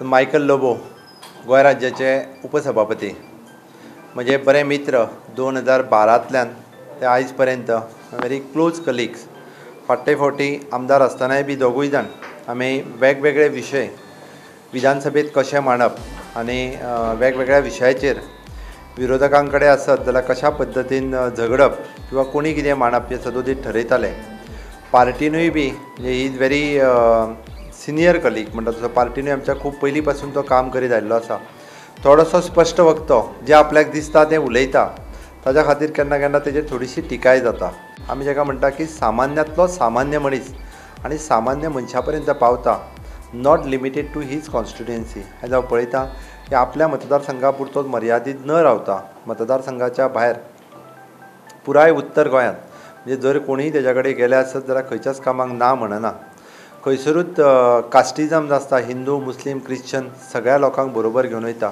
Michael Lobo Goa राज्याचे उपसभापती म्हजे बरे मित्र 2012तल्यान ते आयज पर्यंत व्हेरी क्लोज कलिग्स. फाटले फावटी आमदार आसतनाय बी दोगूय जाण आमी वेगवेगळे विशय विधानसभेत कशे मांडप आनी वेगवेगळ्या विशयाचेर विरोधकां कडेन आसत जाल्यार कशा पद्दतीन झगडप किंवा कोणी कितें मांडप हें सदोदीत ठरयताले. पार्टीनूय बी म्हणजे he is very senior colleague म्हणटा तसो पार्टीनूय आमच्या खूब पयलीं पासून तो काम करीत आयिल्लो आसा. थोडोसो स्पश्ट वक्तो जे आपल्याक दिसता तें उलयता ताच्या खातीर केन्ना केन्ना तेजेर थोडीशी टिकाय जाता. आमी जाका म्हणटा की सामान्यांतलो सामान्य मनीस आनी सामान्य मनशा पर्यंत पावता, not limited to his constituency. हें हांव पळयतां की आपल्या मतदारसंघा पुरतोच मर्यादीत न रावता मतदारसंघाच्या भायर पुराय उत्तर गोंयांत म्हणजे जर कोणीय तेज्या कडेन गेले आसत जाल्यार खंयच्याच कामाक ना म्हणना. खंयसरूच कास्टिजम जो आसता हिंदू मुस्लीम क्रिश्चन सगळ्या लोकांक बरोबर घेवन वयता.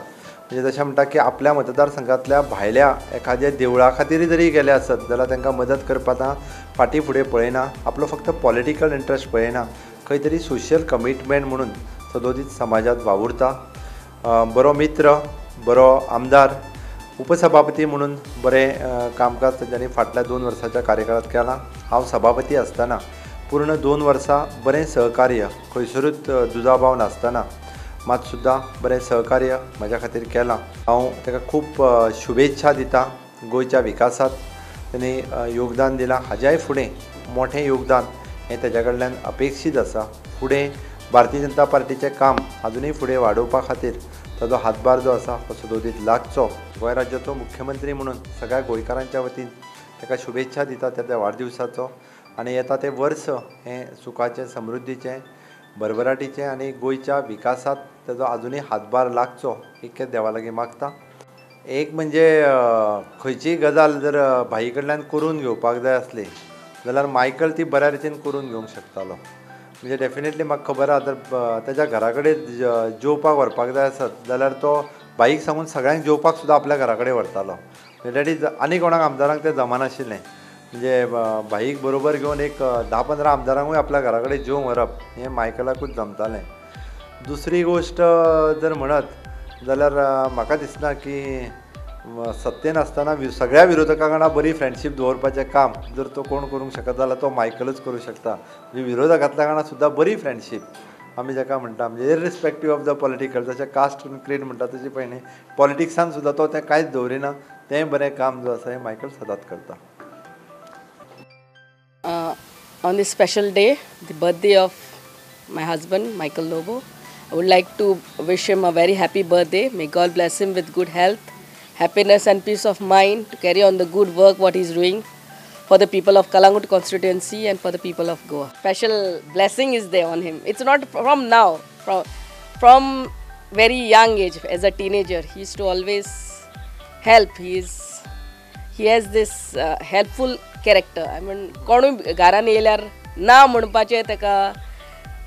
म्हणजे तशें म्हणटा की आपल्या मतदारसंघांतल्या भायल्या एखाद्या देवळा खातीर जरी गेले आसत जाल्यार तांकां मदत करपाक फाटीं फुडें पळयना. आपलो फक्त पॉलिटिकल इंट्रस्ट पळयना, खंय तरी सोशियल कमिटमेंट म्हणून सदोदीत समाजांत वावुरता. बरो मित्र, बरो आमदार, उपसभापती म्हणून बरें कामकाज तेंच्यांनी फाटल्या 2 वर्सांच्या कार्यकाळांत केलां. हांव सभापती आसतना पूर्ण 2 वर्सां बरें सहकार्य खंयसरूच दुजाभाव नासतना मात सुद्दां बरें सहकार्य म्हाज्या खातीर केलां. हांव ताका खूब शुभेच्छा दितां. गोंयच्या विकासांत ताणें योगदान दिलां. हाज्याय फुडें मोठें योगदान हें तेज्या कडल्यान अपेक्षीत आसा. फुडें भारतीय जनता पार्टीचें काम अजुनूय फुडें वाडोवपा खातीर ताजो हातभार जो आसा तो सदोदीत लागचो. गोंय राज्याचो मुख्यमंत्री म्हणून सगळ्या गोंयकारांच्या वतीन ताका शुभेच्छा दिता त्या वाडदिवसाचो. आनी येता तें वर्स हें सुखाचें, समृद्धीचें, भरभराटीचें आनी गोंयच्या विकासांत ताजो अजुनूय हातभार लागचो इतकें देवा लागीं मागता. एक म्हणजे खंयचीय गजाल जर भाई कडल्यान करून घेवपाक जाय आसली जाल्यार मायकल ती बऱ्या रितीन करून घेवंक शकतालो. म्हणजे डेफिनेटली म्हाका खबर आसा जर तेज्या घरा कडेन जेवपाक व्हरपाक जाय आसत जाल्यार तो भाईक सांगून सगळ्यांक जेवपाक सुद्दां आपल्या घरा कडेन व्हरतालो. डॅट इज आनी कोणाक आमदारांक तें जमनाशिल्लें. म्हणजे भाईक बरोबर घेवन एक 10-15 आमदारांकूय आपल्या घरा कडेन जेवंक व्हरप हें मायकलाकूच जमतालें. दुसरी गोश्ट जर म्हणत जाल्यार म्हाका दिसना की सत्तेन आसतना सगळ्या विरोधकां वांगडा बरी फ्रेंडशीप दवरपाचें काम जर तो कोण करूंक शकता जाल्यार तो मायकलूच करूं शकता. म्हणजे विरोधकांतल्या वांगडा सुद्दां बरी फ्रेंडशीप आमी जाका म्हणटा म्हणजे इरिस्पेक्टीव ऑफ द पॉलिटिकल जशें कास्ट आनी क्रीड म्हणटा तशें पळय न्ही पॉलिटिक्सान सुद्दां तो तें कांयच दवरिना. तें बरें काम जो आसा हें मायकल सदांच करता. On this special day, the birthday of my husband, Michael Lobo, I would like to wish him a very happy birthday. May God bless him with good health, happiness and peace of mind to carry on the good work what he's doing for the people of Kalangut constituency and for the people of Goa. Special blessing is there on him. It's not from now, from very young age, as a teenager. He used to always help. He has this helpful character. I mean, कोणूय घरान येयल्यार ना म्हणपाचें ताका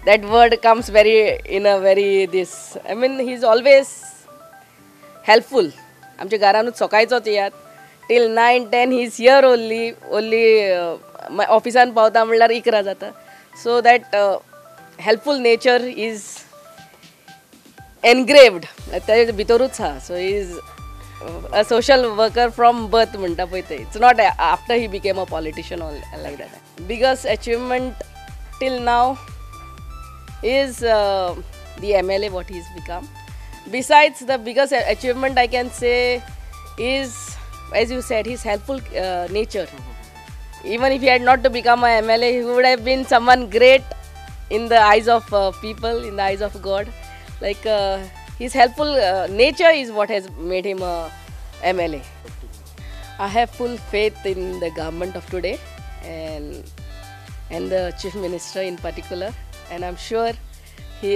that word comes very in a very this. I mean, he's always helpful. आमच्या घरानूच सकाळचोच येयात till 9-10 he's here only ऑफिसान पावता म्हणल्यार 11 जाता. So that helpful nature is engraved ताजे भितरूच आहा. So he is a social worker from birth म्हणटा पळय तें. It's not after he became a politician or like that. Biggest achievement till now is the MLA what he's become. Besides, the biggest achievement I can say is, as you said, his helpful nature. Even if he had not to become a MLA, he would have been someone great in the eyes of people, in the eyes of God. Like his helpful nature is what has made him a MLA. I have full faith in the government of today and the Chief Minister in particular, and I'm sure he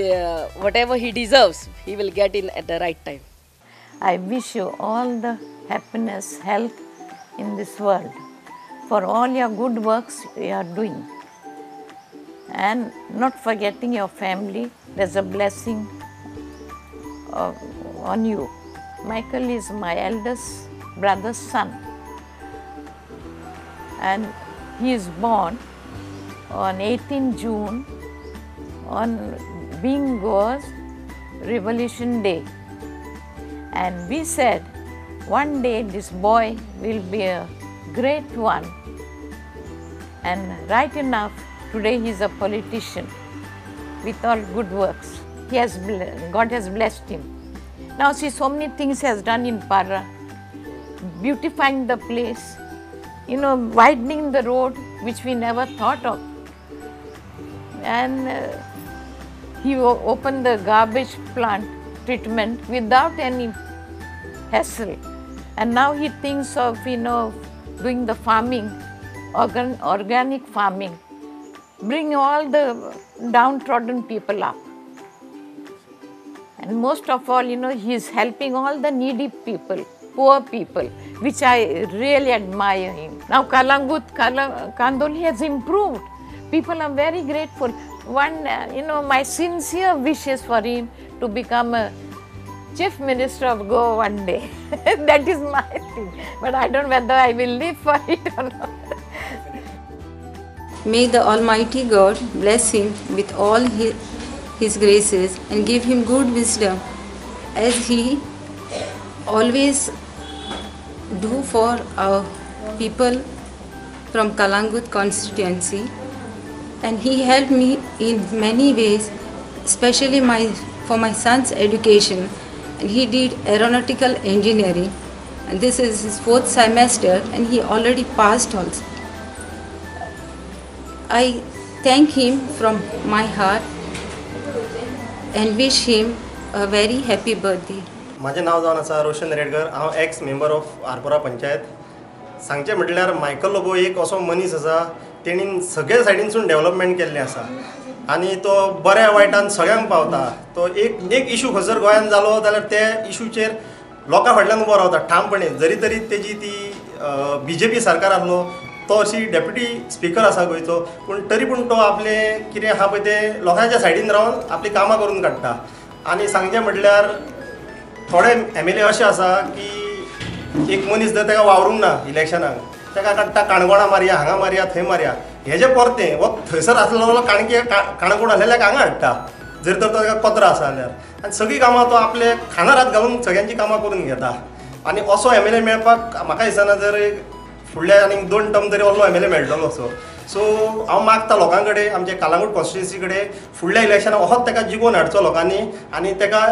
whatever he deserves, he will get in at the right time. I wish you all the happiness, health in this world for all your good works you are doing, and not forgetting your family. There's a blessing on you. Michael is my eldest brother's son, and he is born on 18 June on being Goa's Revolution Day. And we said, one day this boy will be a great one. And right enough, today he is a politician with all good works. God has blessed him. Now see, so many things he has done in Para, beautifying the place, widening the road, which we never thought of. And he opened the garbage plant treatment without any hassle. And now he thinks of, doing the farming, organic farming, bring all the downtrodden people up. And most of all, he is helping all the needy people, poor people, which I really admire him. Now Kalangut, Kandoli has improved. People are very grateful. My sincere wishes for him to become a Chief Minister of Goa one day. That is my thing. But I don't know whether I will live for it or not. May the Almighty God bless him with all his graces and give him good wisdom as he always do for our people from Kalangut constituency. And he helped me in many ways, especially for my son's education. And he did aeronautical engineering, and this is his 4th semester, and he already passed also. I thank him from my heart and wish him a very happy birthday. माझे नाव जावन आसा रोशन रेडकर. हांव x member of Arpora panchayat. सांगचे म्हटल्यार Michael Lobo एक असो मनीस आसा, तेणीन सगळे सायडीनसून डेव्हलपमेंट केल्लें आसा आनी तो बऱ्या वायटान सगळ्यांक पावता. तो एक इशू खंयसर गोंयांत जालो जाल्यार ते इशूचेर लोकां फाटल्यान उबो रावता ठामपणे. जरी तरी तेजी ती BJP सरकार आसलो, तो अशी डेप्युटी स्पीकर आसा गोंयचो, पूण तरी पूण तो आपले कितें आहा पळय ते लोकांच्या सायडीन रावन आपली कामां करून काडटा. आनी सांगचें म्हटल्यार थोडे MLA अशे आसा की एक मनीस जर ताका वावरूंक ना इलेक्शनाक, ताका काडटा काणकोणा मारया, हांगा मारया, थंय मारया. हें जें परतें वो थंयसर आसलो काणकोण आसलेल्या हांगा हाडटा, जर तर ताका पत्र आसा जाल्यार. आनी सगळीं कामां तो आपले खानार हात घालून सगळ्यांची कामां करून घेता. आनी असो MLA मेळपाक म्हाका दिसना जर फुडल्या आनी 2 टर्म तरी असलो MLA मेळटलो असो. सो हांव मागता लोकां कडेन, आमचे कालांगूट कॉन्स्टिट्युएन्सी कडेन फुडल्या इलेक्शनाक असोच ताका जिखोवन हाडचो लोकांनी आनी ताका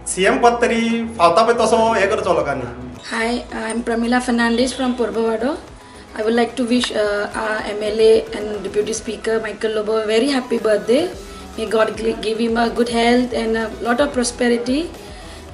CM पद तरी फावता पळय तसो हें करचो लोकांनी. Hi, I'm Pramila Fernandez from Purbavado. I would like to wish our MLA and Deputy Speaker Michael Lobo a very happy birthday. May God give him a good health and a lot of prosperity.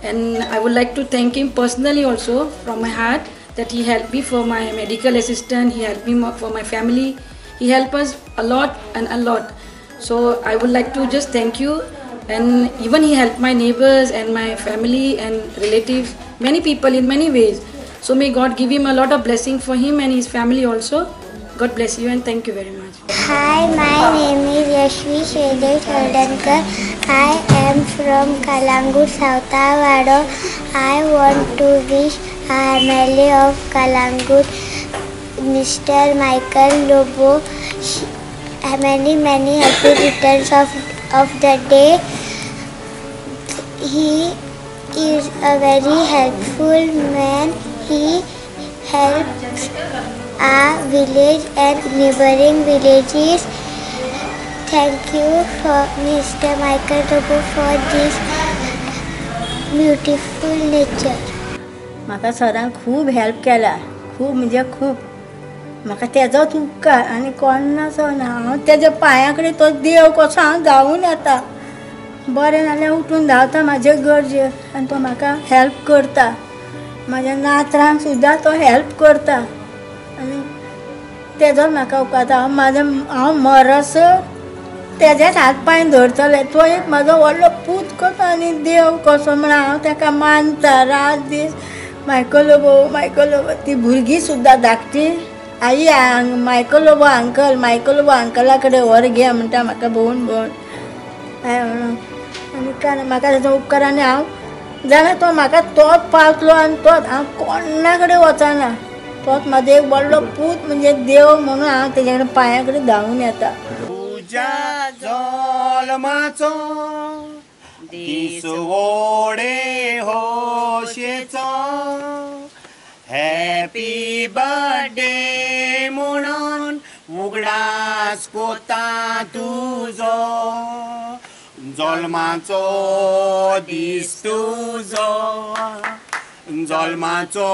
And I would like to thank him personally also from my heart that he helped me for my medical assistant, he helped me for my family. He helped us a lot and a lot. So I would like to just thank you. And even he helped my neighbors and my family and relatives, many people in many ways. So may God give him a lot of blessing for him and his family also. God bless you and thank you very much. Hi, my name is Yashvi Shredev Choldankar. I am from Kalangut, Sautawado. I want to wish our MLA of Kalangut, Mr. Michael Lobo, many happy returns of the day. He is a very helpful man. He helps our village and neighboring villages. Thank you for Mr. Michael Lobo for this beautiful nature. म्हाका सरान खूब help केला, खूब म्हणजे खूब. म्हाका तेजोच उपकार आनी कोणाचो ना. हांव तेज्या पांया कडेन तो देव कसो हांव धांवून येता. बरें जाल्यार उठून धांवता म्हाजे गरजेक आनी तो म्हाका हेल्प करता. म्हाज्या नात्रांक सुद्दां तो हेल्प करता आनी तेजोच म्हाका उपकार. हांव मरस तेजेच हात पांय धरतलें. तो एक म्हाजो व्हडलो पूत कसो आनी देव कसो म्हण हांव ताका मानता रात दीस. मायकल लोबो ती भुरगीं सुद्दां धाकटी आई मायकल लोबो अंकला कडेन व्हर घे म्हणटा म्हाका भोंवून आनी म्हाका तेजो उपकार. आनी हांव जाल्यार तो म्हाका तोच पावतलो आनी तोच हांव कोणा कडेन वचना. तोच म्हाजो एक व्हडलो पूत म्हणजे देव म्हणून हांव तेजे कडेन पांया कडेन धांवून येता. तुज्या जल्माचो तीस वोडे होशेचो हॅपी बर्थडे म्हणून उगडास कोता तुजो जल्माचो दीस तुजो जल्माचो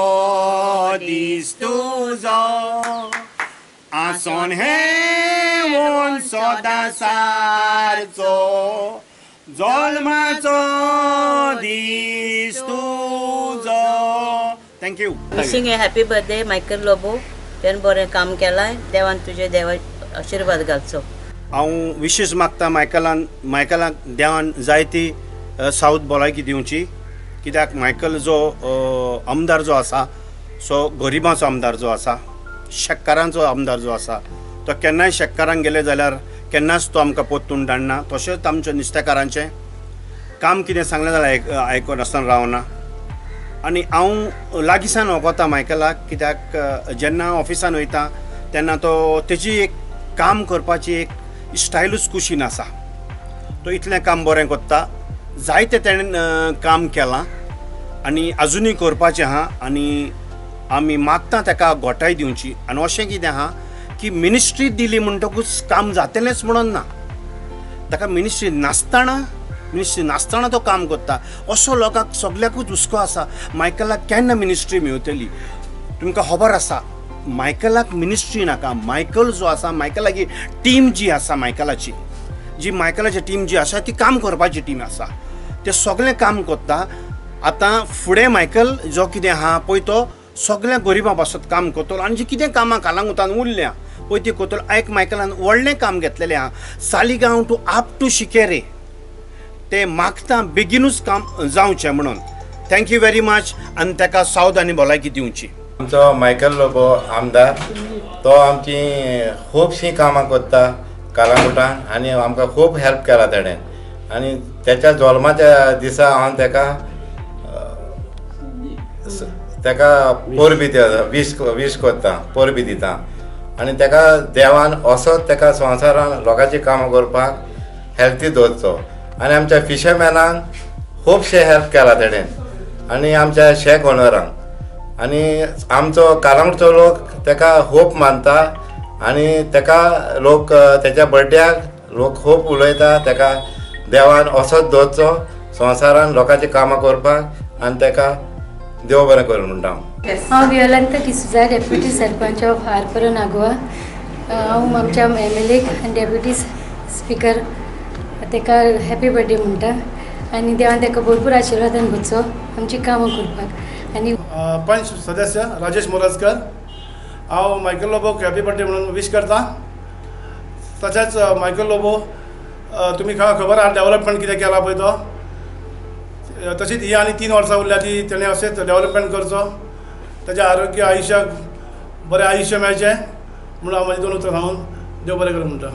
दीस तुजो आसन हे वन सदा सारचो जल्माचो दीस तुजो. थँक्यू. विशिंग ए हॅपी बर्थडे मायकल लोबो. त्यान बरें काम केलां. देवान तुजे देवा आशीर्वाद घालचो. हांव विशीस मागता मायकलाक देवान जायती सावथ भलायकी दिवची. कित्याक मायकल जो आमदार जो आसा सो गरिबांचो आमदार जो आसा शेतकारांचो आमदार जो आसा तो केन्नाय शेतकारांक गेले जाल्यार केन्नाच तो आमकां पोत्तून धाडना. तशेंच आमच्या नुस्तेकारांचें काम कितें सांगलें जाल्यार आयकून आसतना रावना. आनी हांव लागींसान वळखता मायकलाक कित्याक जेन्ना ऑफिसान वयता तेन्ना तो तेजी एक काम करपाची एक स्टायलूच कुशीन आसा. तो इतलें काम बरें करता. जायतें तेणें काम केलां आनी आजुनूय करपाचें आहा आनी आमी मागता ताका घोटाय दिवची. आनी अशें कितें आहा की मिनिस्ट्री दिली म्हणटकूच काम जातलेंच म्हणून ना. ताका मिनिस्ट्री नासतना तो काम करता. असो लोकांक सगळ्याकूच हुस्को आसा मायकलाक केन्ना मिनिस्ट्री मेळटली. तुमकां खबर आसा मायकलाक मिनिस्ट्री नाका. मायकल जो आसा मायकलाची टीम जी आसा मायकलाची टीम जी आसा ती काम करपाची टीम आसा. ते सगळें काम करता. आतां फुडें मायकल जो कितें आहा पळय तो सगळ्या गरिबां पासत काम करतलो आनी जी कितें कामां कालांगुतान उरल्या पळय ती करतलो. एक मायकलान व्हडलें काम घेतलेलें आहा. सालिगांव टू आप टू शिकेरे ते मागता बेगीनूच काम जावचें म्हणून. Thank you very much. आनी ताका सावध आनी भलायकी दिवची. आमचो मायकल लोबो आमदार तो आमची खूबशीं कामां करता कालांगुटान आनी आमकां खूब हेल्प केला तेणें. आनी तेच्या जल्माच्या दिसा हांव तेका पोरबी वीश करता पोरबी दिता. आनी तेका देवान असोच तेका संवसारान लोकांची कामां करपाक हेल्थी दवरचो. आनी आमच्या फिशरमॅनांक खूबशे हेल्प केला तेणें आनी आमच्या शेक ओनरांक आनी आमचो कालांगुटचो लोक तेका खूब मानता आनी तेका लोक तेच्या बर्थड्याक लोक खूब उलयता. तेका देवान असोच दवरचो संवसारान लोकांची कामां करपाक आनी तेका देव बरें करूं म्हणटा हांव. वियोलांत डिसूजा डेप्युटी सरपंच ऑफ हारपरा नागोवा. हांव आमच्या एमएलएक आनी डेप्युटी स्पीकर तेका हॅपी बर्थडे म्हणटा आनी देवान तेका भरपूर आशिर्वादान घडचो आमची कामां करपाक. आनी पंच सदस्य राजेश मोरजकर. हांव मायकल लोबोक हॅपी बर्थडे म्हणून विश करता. तशेंच मायकल लोबो तुमी खबर आहा डेव्हलपमेंट कितें केला पळय तो. तशीच ही आनी 3 वर्सां उरल्या ती तेणें अशेंच डेव्हलपमेंट करचो. तेच्या आरोग्य आयुश्याक बरें आयुश्य मेळचें म्हणून हांव म्हाजी 2 उतरां सांगून देव बरें करूं म्हणटा.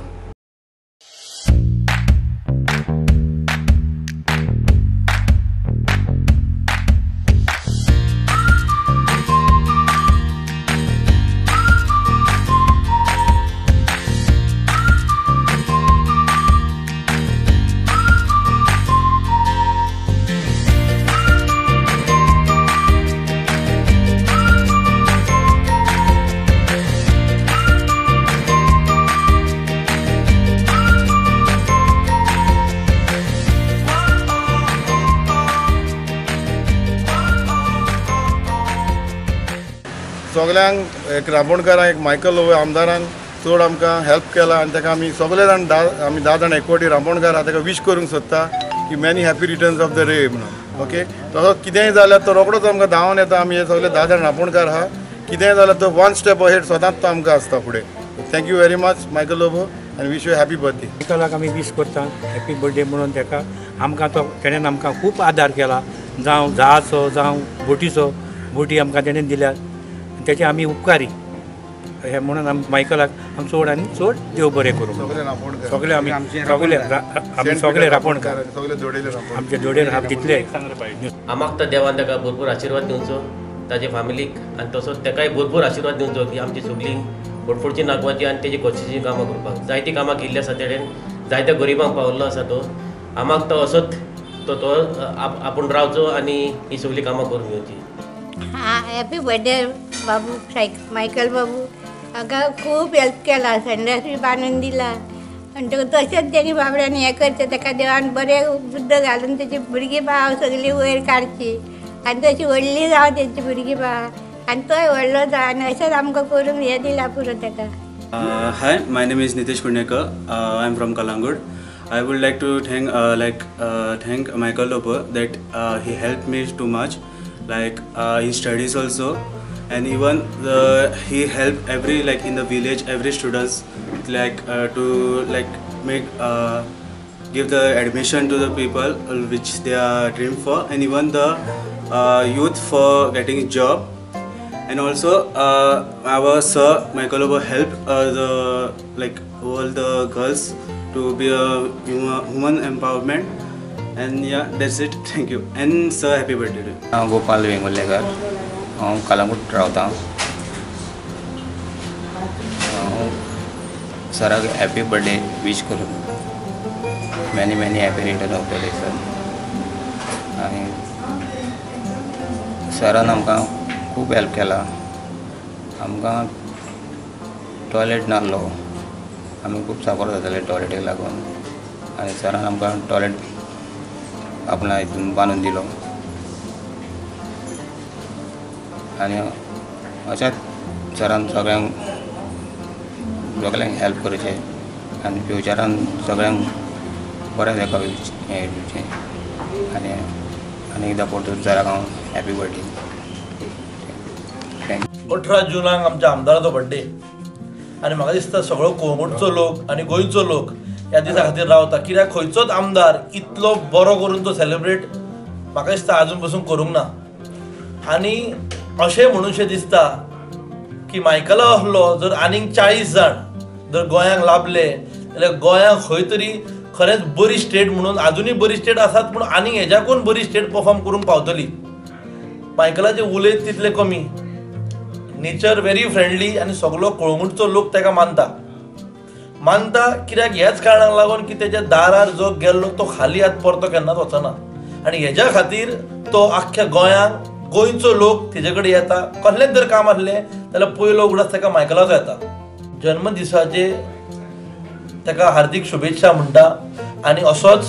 सगल्यांक एक राबोणकारांक एक मायकल लोबो आमदारान चड आमकां हेल्प केला आनी ताका आमी सगळे जाण आमी 10 जाण एकवटी राबोणकार आहा ताका विश करूंक सोदता की many happy returns of the day म्हणून. ओके तसो कितेंय जाल्यार तो रोखडोच आमकां धांवन येता. आमी हे सगळे 10 जाण राबोणकार आहा. कितेंय जाल्यार तो 1 स्टेप अहेड सदांच तो आमकां आसता फुडें. Thank you very much Michael Lobo आनी विश यू हॅपी बर्थडे. मायकलाक आमी विश करता हॅपी बर्थडे म्हणून. ताका आमकां तो तेणेन आमकां खूब आदार केला. जावं जहाजचो जावं बोटीचो. बोटी आमकां तेणेन दिल्यात तेचे आमी उपकारी हे म्हणून आमी मायकलाक आमी चड आनी चड देव बरें करूं. सगळे आमी सगळे राबोणकार आमचे जोडेर हात घेतले. आमाक तर देवान ताका भरपूर आशिर्वाद दिवचो ताजे फॅमिलीक आनी तसोच ताकाय भरपूर आशिर्वाद दिवचो की आमची सगळीं फटफटची नागवाची आनी तेजी खोशेची कामां करपाक. जायतीं कामां केल्लीं आसा तेणेन जायत्या गरिबांक पावल्लो आसा तो. आमाक तो असोच तो आपूण रावचो आनी ही सगळीं कामां करून घेवची. हॅपी बर्थडे बाबू मायकल बाबू. हाका खूब हेल्प केला, संडास बांदून दिला आनी तशेंच तेणी बाबड्यान हें करचें. ताका देवान बरें बुद्ध घालून तेची भुरगीं भाव सगळीं वयर काडची आनी तशी व्हडली जावं तेची भुरगीं भाव आनी तोय व्हडलो जाय आनी अशेंच आमकां करून हें दिलां पुरो ताका. Hi, my name is Nitesh Punyakar. I am from Kalangud. I would like to thank Michael Lobo that he helped me too much, like his studies also, and even he helped every in the village every students to give the admission to the people which they are dream for, and even the youth for getting a job. And also our sir Michael Lobo helped all the girls to be a woman empowerment. And yeah, that's it. Thank you. And sir, happy birthday to you. हांव गोपाल वेंगुर्लेकर. हांव कलंगूट रावतां. हांव सराक happy birthday wish करूं. many happy return of the day sir. आनी सरान आमकां खूब हेल्प केला. आमकां टॉयलेट नासलो, आमी खूब साफर जाताले टॉयलेटीक लागून, आनी सरान आमकां टॉयलेट आपणा हितून बांदून दिलो. आनी अशेंच सरान सगळ्यांक हेल्प करचें आनी फ्युचरान सगळ्यांक बरें तेका हें दिवचें. आनी एकदां परतून सराक हांव हॅपी बर्थडे. 18 जुनाक आमच्या आमदाराचो बर्थडे आनी म्हाका दिसता सगळो कोळंगूटचो लोक आनी गोंयचो लोक ह्या दिसा खातीर रावता. कित्याक खंयचोच आमदार इतलो बरो करून तो सेलिब्रेट म्हाका दिसता आजून पसून करूंक ना. आनी अशें म्हणूशें दिसता की मायकला असलो जर आनीक 40 जाण जर गोंयांक लाभले जाल्यार गोंयांक खंय तरी खरेंच बरी स्टेट म्हणून, आजुनूय बरी स्टेट आसात पूण आनीक हेज्याकून बरी स्टेट परफॉर्म करूंक पावतली. मायकलाचे उलयत तितले कमी. नेचर व्हेरी फ्रेंडली आनी सगळो कोळंगूटचो लोक ताका मानता कित्याक ह्याच कारणाक लागून की तेच्या दारार जो गेल्लो तो खाली हात परतो केन्नाच वचना. आनी हेज्या खातीर तो आख्ख्या गोंयांक गोंयचो लोक तेजे कडेन येता. कसलेंच जर काम आसलें जाल्यार पयलो उगडास ताका मायकलाचो येता. जन्मदिसाचे ताका हार्दिक शुभेच्छा म्हणटा आनी असोच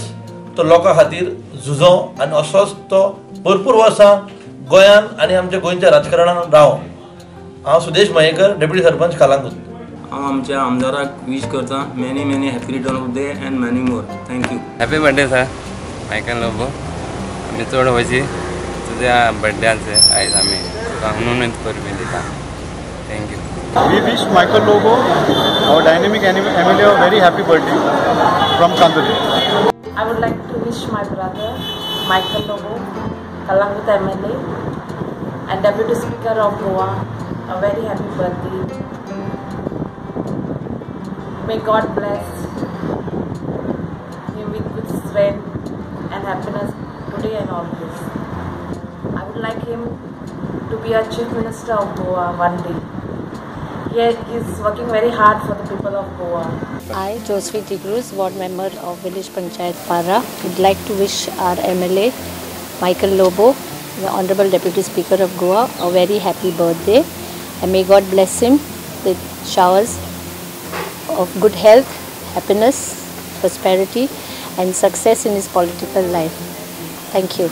तो लोकां खातीर झुजो आनी असोच तो भरपूर वर्सां गोंयान आनी आमच्या गोंयच्या राजकारणान राव. हांव सुदेश मयेकर, डेप्युटी सरपंच कलंगूट. हांव आमच्या आमदाराक विश करता many happy return of day end many more. Thank you. Happy birthday sir Michael Lobo. आमी चड वयची तुज्या बर्थडेचे आयज आमी तुका उमेद परबी दिता. Thank you. We wish Michael Lobo, our dynamic MLA, a very happy birthday from Chandoli. I would like to wish my brother Michael Lobo, Kalangut MLA and Deputy Speaker of Goa, a very happy birthday. May God bless him with good strength and happiness today and always. I would like him to be a Chief Minister of Goa one day. He is working very hard for the people of Goa. I, Joseph Tigrus, ward member of Village Panchayat Para, would like to wish our MLA, Michael Lobo, the Honorable Deputy Speaker of Goa, a very happy birthday. And may God bless him with showers of good health, happiness, prosperity and success in his political life. Thank you.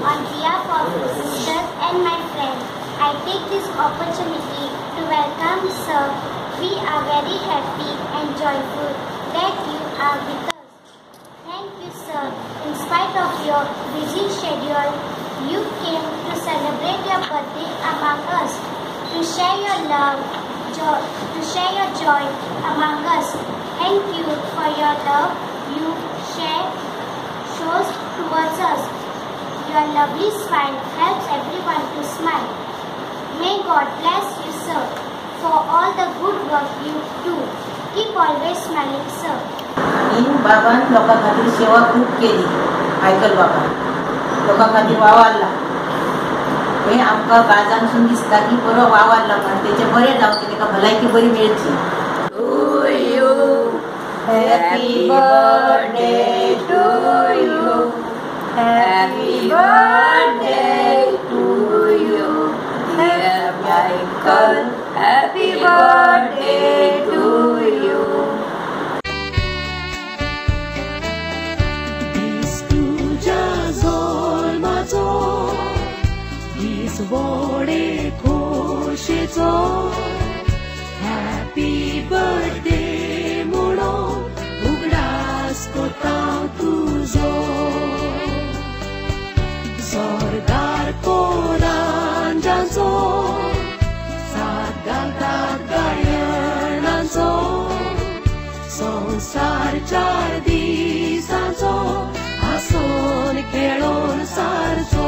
On behalf of the sisters and my friends, I take this opportunity to welcome Sir. We are very happy and joyful that you are with us. Thank you, Sir. In spite of your busy schedule, you came to celebrate your birthday among us, to share your love, share your joy among us. Thank you for your love you shows towards us. Your lovely smile helps everyone to smile. May God bless you, sir, for all the good work you do. Keep always smiling, sir. बाबान लोकां खातीर सेवा खूब केली. Michael बाबान लोकां खातीर वावरला. हे आमकां काळजांसून दिसता की बरो वावरला पण तेचे बरें जावचें, तेका भलायकी बरी मेळची. Happy birthday to you. Happy birthday to you. Dear Michael, happy birthday to you. This tuja zolmazo, this bode khoshezo. Happy birthday mono, ugdas kota tuzo. Zorgar koranjanzo, साथ घालतात गायनांचो. संसार 4 दिसांचो, हांसून खेळून सारचो.